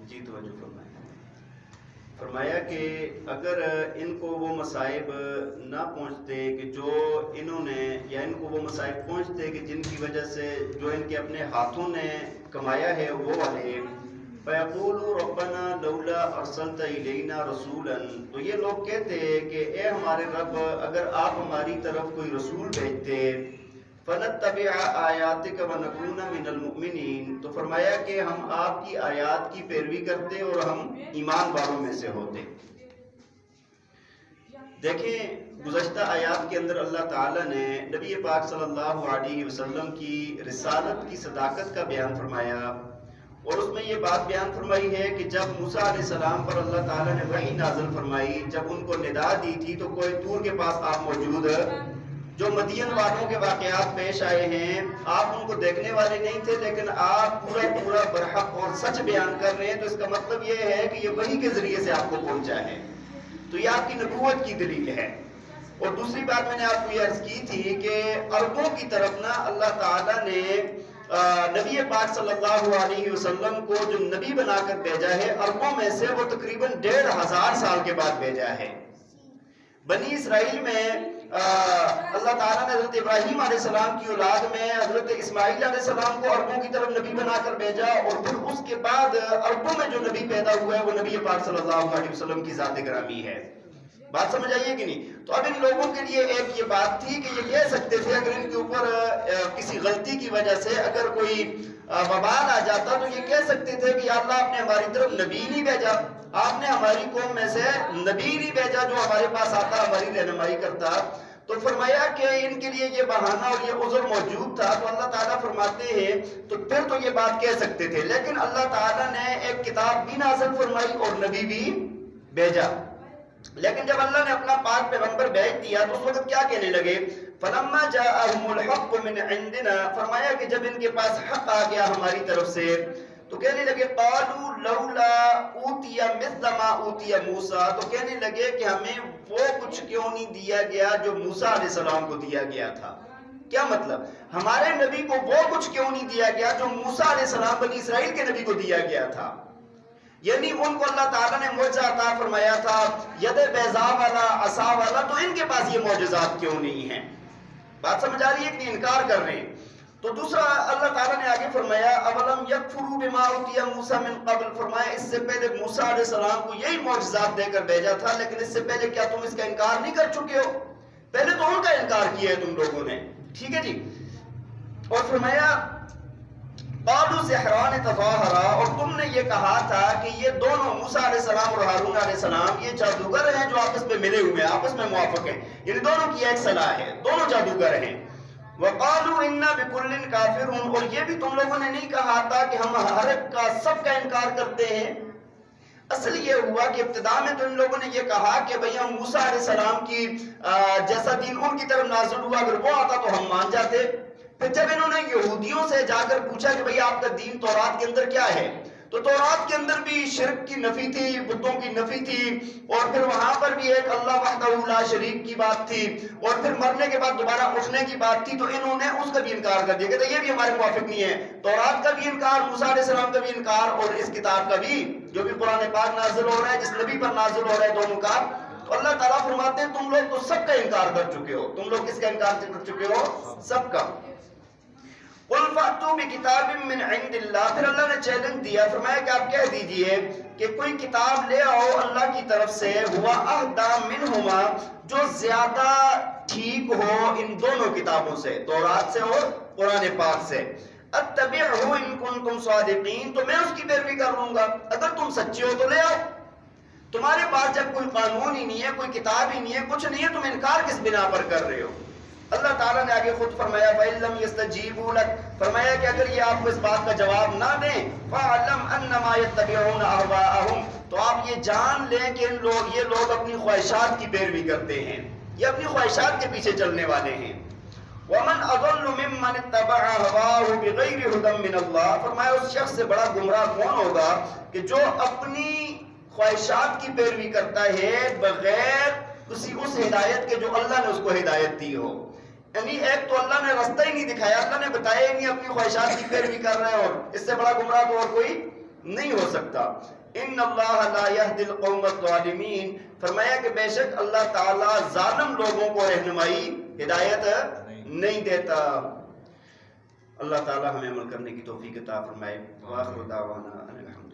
جی توجہ فرمائیں۔ فرمایا کہ اگر ان کو وہ مصائب نہ پہنچتے کہ جو انہوں نے، یا ان کو وہ مصائب پہنچتے کہ جن کی وجہ سے جو ان کے اپنے ہاتھوں نے کمایا ہے وہ والے، فَيَقُولُوا رَبَّنَا لَوْلَا أَرْسَلْتَ إِلَيْنَا رَسُولًا، تو یہ لوگ کہتے کہ اے ہمارے رب اگر آپ ہماری طرف کوئی رسول بھیجتے، فَنَتَّبِعَ آيَاتِكَ وَنَكُونَ مِنَ الْمُؤْمِنِينَ، تو فرمایا کہ ہم آپ کی آیات کی پیروی کرتے اور ہم ایمان والوں میں سے ہوتے۔ دیکھیں گزشتہ آیات کے اندر اللہ تعالیٰ نے نبی پاک صلی اللہ علیہ وسلم کی رسالت کی صداقت کا بیان فرمایا، اور اس میں یہ بات بیان فرمائی ہے کہ جب موسیٰ علیہ السلام پر اللہ تعالیٰ نے وحی نازل فرمائی، جب ان کو ندا دی تھی تو کوہ طور کے پاس آپ موجود، جو مدین والوں کے واقعات پیش آئے ہیں آپ ان کو دیکھنے والے نہیں تھے، لیکن آپ پورا برحق اور سچ بیان کر رہے ہیں، تو اس کا مطلب یہ ہے کہ یہ وحی کے ذریعے سے آپ کو پہنچا ہے، تو یہ آپ کی نبوت کی دلیل ہے۔ اور دوسری بات میں نے آپ کو یہ عرض کی تھی کہ عربوں کی طرف نا اللہ تعالیٰ نے نبی پاک صلی اللہ علیہ وسلم کو جو نبی بنا کر بھیجا ہے، عربوں میں سے وہ تقریباً 1500 سال کے بعد بھیجا ہے۔ بنی اسرائیل میں اللہ تعالیٰ نے حضرت ابراہیم علیہ السلام کی اولاد میں حضرت اسماعیل علیہ السلام کو عربوں کی طرف نبی بنا کر بھیجا، اور پھر اس کے بعد عربوں میں جو نبی پیدا ہوا ہے وہ نبی پاک صلی اللہ علیہ وسلم کی ذات گرامی ہے۔ بات سمجھ آئیے کہ نہیں؟ تو اب ان لوگوں کے لیے ایک یہ بات تھی کہ یہ کہہ سکتے تھے اگر ان کے اوپر کسی غلطی کی وجہ سے اگر کوئی وبال آ جاتا تو یہ کہہ سکتے تھے کہ یا اللہ آپ نے ہماری طرف نبی نہیں بھیجا، آپ نے ہماری قوم میں سے نبی نہیں بھیجا جو ہمارے پاس آتا ہماری رہنمائی کرتا۔ تو فرمایا کہ ان کے لیے یہ بہانہ اور یہ عذر موجود تھا، تو اللہ تعالیٰ فرماتے ہیں تو پھر تو یہ بات کہہ سکتے تھے، لیکن اللہ تعالیٰ نے ایک کتاب بھی نازل فرمائی اور نبی بھی بھیجا۔ لیکن جب اللہ نے اپنا پاک پیغمبر بھیج دیا تو اس وقت کیا کہنے لگے؟ فَلَمَّا جَاءَهُمُ الْحَقُّ مِنْ عِنْدِنَا، فرمایا کہ جب ان کے پاس حق آ گیا ہماری طرف سے تو کہنے لگے قَالُوا لَوْلَا أُوتِيَ مِثْلَ مَا أُوتِيَ مُوسَىٰ، تو کہنے لگے کہ ہمیں وہ کچھ کیوں نہیں دیا گیا جو موسیٰ علیہ السلام کو دیا گیا تھا۔ کیا مطلب؟ ہمارے نبی کو وہ کچھ کیوں نہیں دیا گیا جو موسیٰ علیہ السلام بنی اسرائیل کے نبی کو دیا گیا تھا؟ یعنی ان کو اللہ تعالیٰ نے معجزہ عطا فرمایا تھا، ید بیضاء والا، عصا والا، تو ان کے پاس یہ معجزات کیوں نہیں ہیں؟ بات سمجھ آ رہی ہے کہ انکار کر رہے ہیں۔ تو دوسرا اللہ تعالیٰ نے آگے فرمایا اولم یکفروا بما اوتی موسیٰ من قبل، فرمایا اس سے پہلے موسیٰ علیہ السلام کو یہی معجزات دے کر بھیجا تھا، لیکن اس سے پہلے کیا تم اس کا انکار نہیں کر چکے ہو؟ پہلے تو ان کا انکار کیا ہے تم لوگوں نے، ٹھیک ہے جی۔ اور فرمایا قالوا سحران تظاہرا، اور تم نے یہ کہا تھا کہ یہ دونوں موسیٰ علیہ السلام اور ہارون علیہ السلام یہ جادوگر ہیں جو آپس میں ملے ہوئے ہیں، آپس میں موافق ہیں، یعنی دونوں کی ایک صلاح ہے، دونوں جادوگر ہیں۔ وقالوا انا بكل کافرون، اور یہ بھی تم لوگوں نے نہیں کہا تھا کہ ہم ہر ایک کا سب کا انکار کرتے ہیں۔ اصل یہ ہوا کہ ابتدا میں تو ان لوگوں نے یہ کہا کہ بھئی ہم موسیٰ علیہ السلام کی جیسا دین ان کی طرف نازل ہوا اگر وہ آتا تو ہم مان جاتے۔ پھر جب انہوں نے یہودیوں سے جا کر پوچھا کہ بھئی آپ کا دین تورات کے اندر کیا ہے، تو تورات کے اندر بھی شرک کی نفی تھی، بتوں کی نفی تھی، اور پھر وہاں پر بھی ایک اللہ وحدہ لا شریک کی بات تھی، اور پھر مرنے کے بعد دوبارہ اٹھنے کی بات تھی، تو انہوں نے اس کا بھی انکار کر دیا، کہتے یہ بھی ہمارے موافق نہیں ہے۔ تورات کا بھی انکار، موسیٰ علیہ السلام کا بھی انکار، اور اس کتاب کا بھی جو بھی قرآن پاک نازل ہو رہا ہے، جس نبی پر نازل ہو رہا ہے، دونوں کا۔ تو اللہ تعالیٰ فرماتے ہیں تم لوگ تو سب کا انکار کر چکے ہو، تم لوگ کس کا انکار کر چکے ہو؟ سب کا۔ قُلْ فَأْتُوا بِكِتَابٍ مِّنْ عِنْدِ اللَّهِ، پھر اللہ نے چیلنج دیا، فرمایا کہ آپ کہہ دیجئے کہ کوئی کتاب لے آؤ اللہ کی طرف سے، هُوَ أَهْدَىٰ مِنْهُمَا، جو زیادہ ٹھیک ہو ان دونوں کتابوں سے، تورات سے اور قرآن پاک سے۔ أَتَّبِعْهُ إِن كُنتُمْ صَادِقِينَ، تو میں اس کی پیروی کر لوں گا، اگر تم سچے ہو تو لے آؤ۔ تمہارے پاس جب کوئی قانون ہی نہیں ہے، کوئی کتاب ہی نہیں ہے، کچھ نہیں ہے، تم انکار کس بنا پر کر رہے ہو؟ اللہ تعالیٰ نے آگے خود فرمایا فَإِن لَّمْ يَسْتَجِيبُوا لَكَ، فرمایا کہ اگر یہ آپ کو اس بات کا جواب نہ دیں فَاعْلَمْ أَنَّمَا يَتَّبِعُونَ أَهْوَاءَهُمْ، تو آپ یہ جان لیں کہ یہ لوگ اپنی خواہشات کی پیروی کرتے ہیں، یہ اپنی خواہشات کے پیچھے چلنے والے ہیں۔ وَمَنْ أَضَلُّ مِمَّنِ اتَّبَعَ هَوَاهُ بِغَيْرِ هُدًى مِّنَ اللَّهِ، فرمایا اس شخص سے بڑا گمراہ کون ہوگا کہ جو اپنی خواہشات کی پیروی کرتا ہے بغیر کسی اس ہدایت کے جو اللہ نے اس کو ہدایت دی ہو۔ یعنی ایک تو اللہ نے راستہ ہی نہیں دکھایا، اللہ نے بتایا ہی نہیں، اپنی خواہشات کی پیروی کر رہے ہیں، اور اس سے بڑا گمراہ تو اور کوئی نہیں ہو سکتا. ان اللہ لا یہدی القوم الظالمین، فرمایا کہ بے شک اللہ تعالی ظالم لوگوں کو رہنمائی ہدایت نہیں دیتا. اللہ تعالی ہمیں عمل کرنے کی توفیق عطا فرمائے. وآخر دعوانا ان الحمد